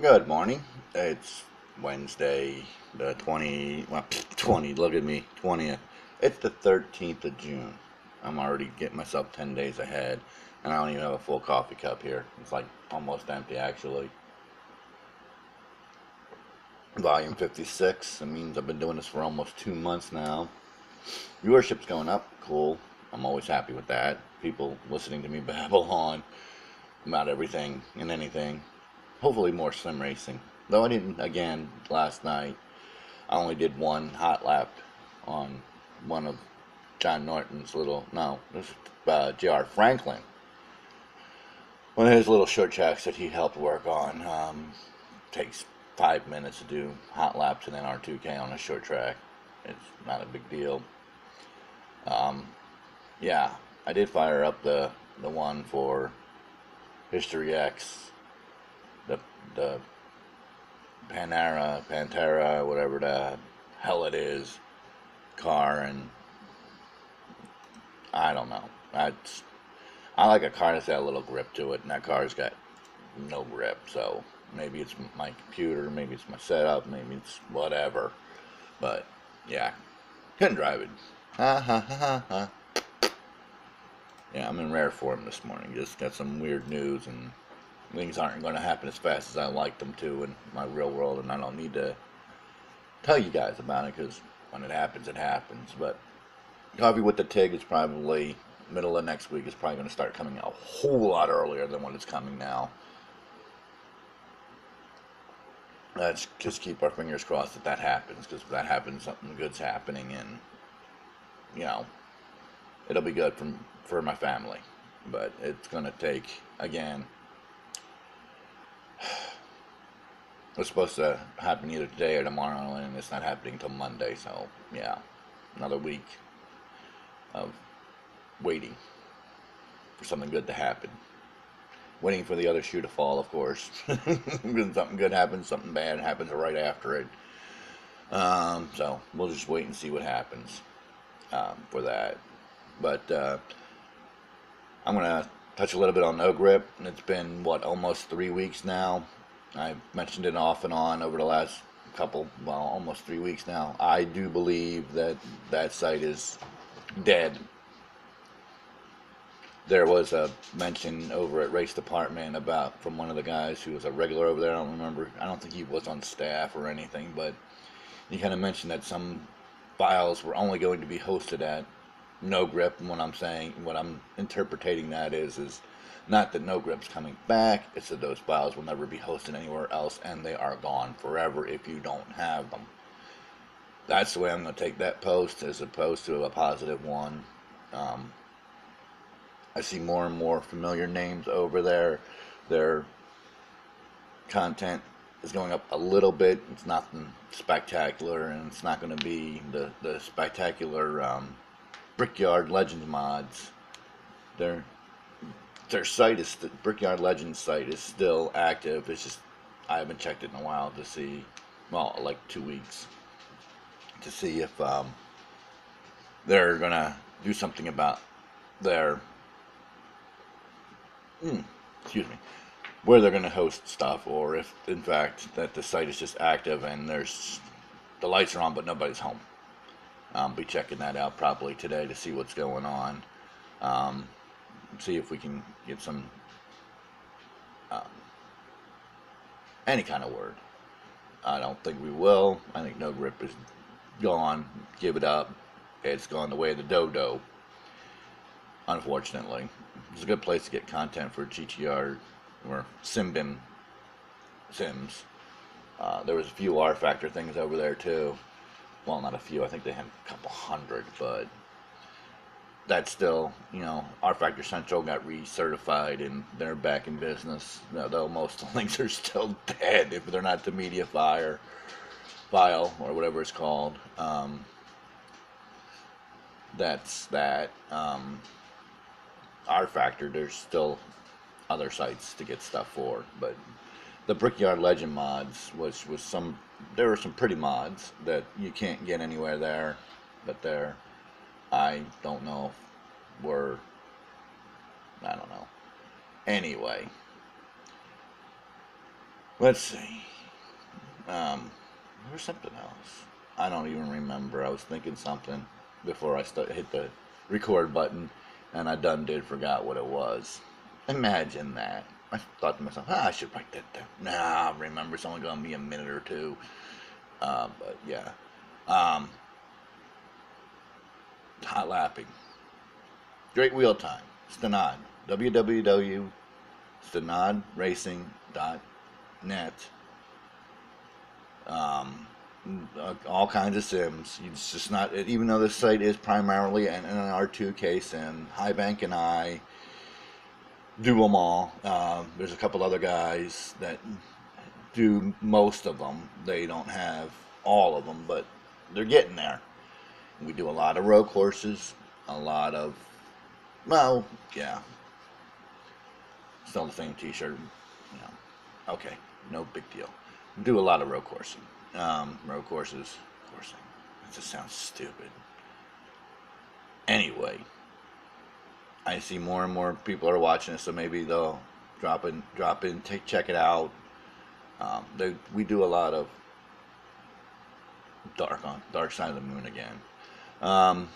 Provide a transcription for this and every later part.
Good morning. It's Wednesday, the 20, well, 20, look at me, 20th. It's the 13th of June. I'm already getting myself 10 days ahead, and I don't even have a full coffee cup here. It's like almost empty, actually. Volume 56. That means I've been doing this for almost 2 months now. Viewership's going up. Cool. I'm always happy with that. People listening to me babble on about everything and anything. Hopefully more sim racing. Though I didn't, again, last night, I only did one hot lap on one of John Norton's little, no, this is J.R. Franklin. One of his little short tracks that he helped work on. Takes 5 minutes to do hot laps and then R2K on a short track. It's not a big deal. Um, yeah, I did fire up the one for History X, the Pantera, whatever the hell it is, car, and I don't know. I like a car that's got a little grip to it, and that car's got no grip. So maybe it's my computer, maybe it's my setup, maybe it's whatever. But yeah, couldn't drive it. Ha ha ha ha ha. Yeah, I'm in rare form this morning. Just got some weird news, and things aren't going to happen as fast as I like them to in my real world, and I don't need to tell you guys about it because when it happens, it happens. But Coffee with the Tigg is probably middle of next week. Is probably going to start coming out a whole lot earlier than what it's coming now. Let's just keep our fingers crossed that that happens, because if that happens, something good's happening, and you know it'll be good for my family. But it's going to take, again, it's supposed to happen either today or tomorrow, and it's not happening until Monday. So yeah, another week of waiting for something good to happen. Waiting for the other shoe to fall, of course. When something good happens, something bad happens right after it. So we'll just wait and see what happens for that. But I'm going to touch a little bit on no grip. It's been, what, almost 3 weeks now. I've mentioned it off and on over the last almost 3 weeks now. I do believe that that site is dead. There was a mention over at Race Department about, from one of the guys who was a regular over there. I don't remember. I don't think he was on staff or anything, but he kind of mentioned that some files were only going to be hosted at no grip. And what I'm interpreting that is not that no grip's coming back. It's that those files will never be hosted anywhere else, and they are gone forever if you don't have them. That's the way I'm going to take that post, as opposed to a positive one. I see more and more familiar names over there. Their content is going up a little bit. It's nothing spectacular, and it's not going to be the spectacular Brickyard Legends mods. Their site is Brickyard Legends site is still active. It's just I haven't checked it in a while to see, well, like 2 weeks, to see if they're gonna do something about their excuse me, where they're going to host stuff, or if in fact that the site is just active and the lights are on but nobody's home. I'll be checking that out probably today to see what's going on. See if we can get some um, any kind of word. I don't think we will. I think no grip is gone. Give it up. It's gone the way of the dodo, unfortunately. It's a good place to get content for GTR or Simbin Sims. There was a few R Factor things over there too. Well, not a few. I think they had a couple hundred, but that's still, R Factor Central got recertified and they're back in business. Though most links are still dead if they're not the media file or whatever it's called. That's that. R Factor, there's still other sites to get stuff for, but the Brickyard Legend mods was there were some pretty mods that you can't get anywhere there, but I don't know if I don't know. Anyway, Let's see. There was something else. I don't even remember. I was thinking something before I hit the record button, and I done did forgot what it was. Imagine that. I thought to myself, I should write that down. Nah, remember, it's only going to be a minute or two. But yeah. Um, Hot lapping. Great wheel time. Stenod. www.stenodracing.net. Um, all kinds of sims. It's just not, even though this site is primarily an NR2K sim, Highbank and I do them all. There's a couple other guys that do most of them. They don't have all of them, but they're getting there. We do a lot of road courses, a lot of, well, yeah, still the same t-shirt, you know, okay, no big deal. Do a lot of road coursing. Road courses, coursing. It just sounds stupid. Anyway, I see more and more people are watching this, so maybe they'll drop in, check it out. We do a lot of dark side of the moon again. My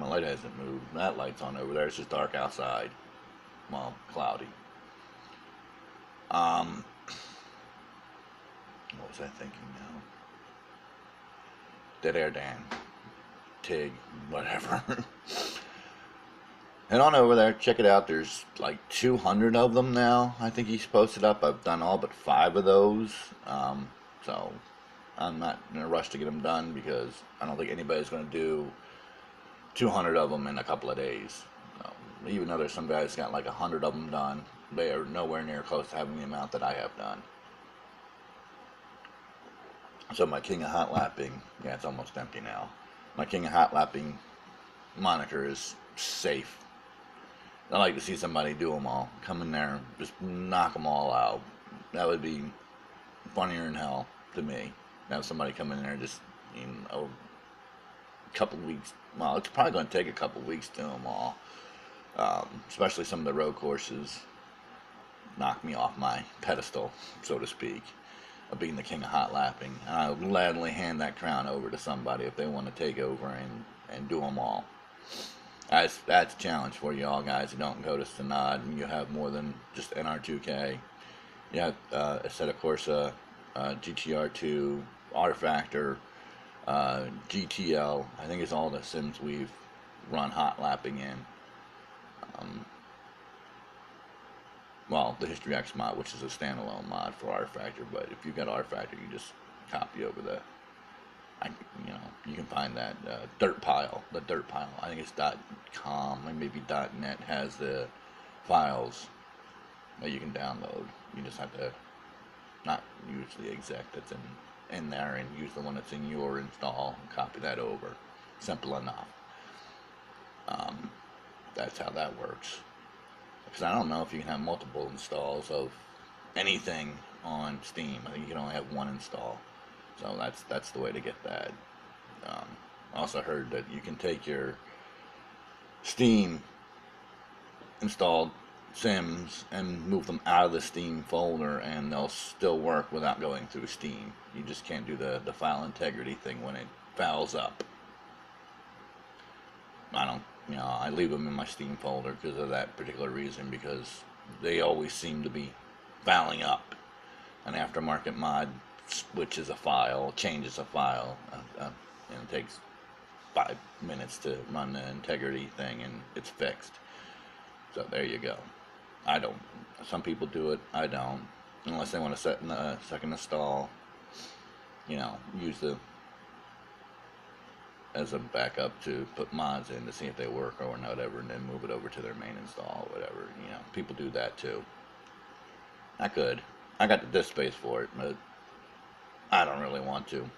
light hasn't moved. That light's on over there. It's just dark outside. Well, cloudy. What was I thinking now? Dead Air Dan. Tigg. Whatever. Head on over there. Check it out. There's like 200 of them now. I think he's posted up. I've done all but 5 of those. So I'm not in a rush to get them done because I don't think anybody's going to do 200 of them in a couple of days. Even though there's some guys got like 100 of them done, they are nowhere near close to having the amount that I have done. So my King of Hot Lapping, yeah, it's almost empty now. My King of Hot Lapping moniker is safe. I like to see somebody do them all. Come in there, just knock them all out. That would be funnier than hell to me. Have somebody come in there just in a couple weeks. Well, it's probably going to take a couple weeks to do them all. Especially some of the road courses. Knock me off my pedestal, so to speak, of being the King of Hot Lapping. And I'll gladly hand that crown over to somebody if they want to take over and do them all. That's a challenge for you all guys who don't go to Stenod and you have more than just NR2K. You have Assetto Corsa, GTR2, R Factor, GTL. I think it's all the sims we've run hot lapping in. Well, the History X mod, which is a standalone mod for R Factor, but if you've got R Factor, you just copy over you can find that dirt pile. The dirt pile. I think it's .com and maybe .net has the files that you can download. You just have to not use the exec that's in there and use the one that's in your install. Copy that over. Simple enough. That's how that works. Because I don't know if you can have multiple installs of anything on Steam. I think you can only have one install. So that's the way to get that. I also heard that you can take your Steam installed sims and move them out of the Steam folder and they'll still work without going through Steam. You just can't do the file integrity thing when it fouls up. I leave them in my Steam folder because of that particular reason, because they always seem to be fouling up. An aftermarket mod switches a file, changes a file, and it takes 5 minutes to run the integrity thing and it's fixed. So there you go. I don't. Some people do it. I don't. Unless they want to set in a second install. Use the as a backup to put mods in to see if they work or whatever, and then move it over to their main install or whatever. People do that too. I could. I got the disk space for it, but I don't really want to.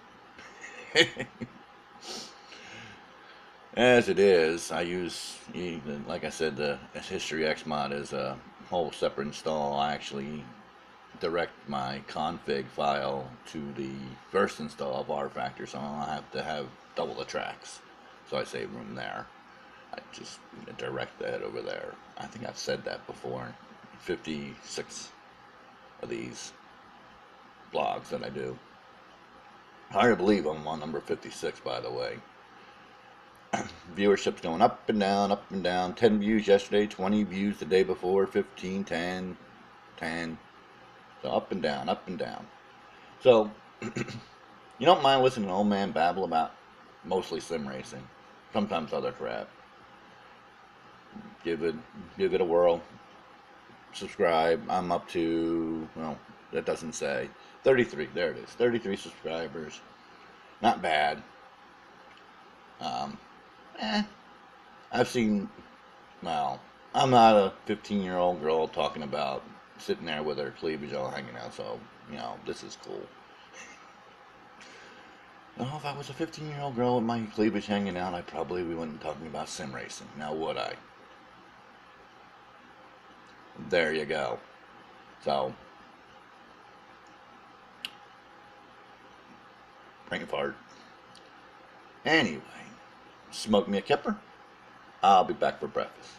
As it is, I use, like I said, the History X mod is a whole separate install. I actually direct my config file to the first install of R Factor, so I don't have to have double the tracks. So I save room there. I just direct that over there. I think I've said that before. 56 of these. vlogs that I do. Hard to believe I'm on number 56, by the way. Viewership's going up and down, up and down. 10 views yesterday, 20 views the day before, 15, 10, 10. So up and down, up and down. So, you don't mind listening to an old man babble about mostly sim racing. Sometimes other crap. Give it a whirl. Subscribe. I'm up to, well, that doesn't say. 33, there it is. 33 subscribers. Not bad. I've seen, well, I'm not a 15-year-old girl talking about sitting there with her cleavage all hanging out, so, you know, this is cool. Well, if I was a 15-year-old girl with my cleavage hanging out, I probably wouldn't be talking about sim racing. Now, would I? There you go. So, brain fart. Anyway, smoke me a kipper. I'll be back for breakfast.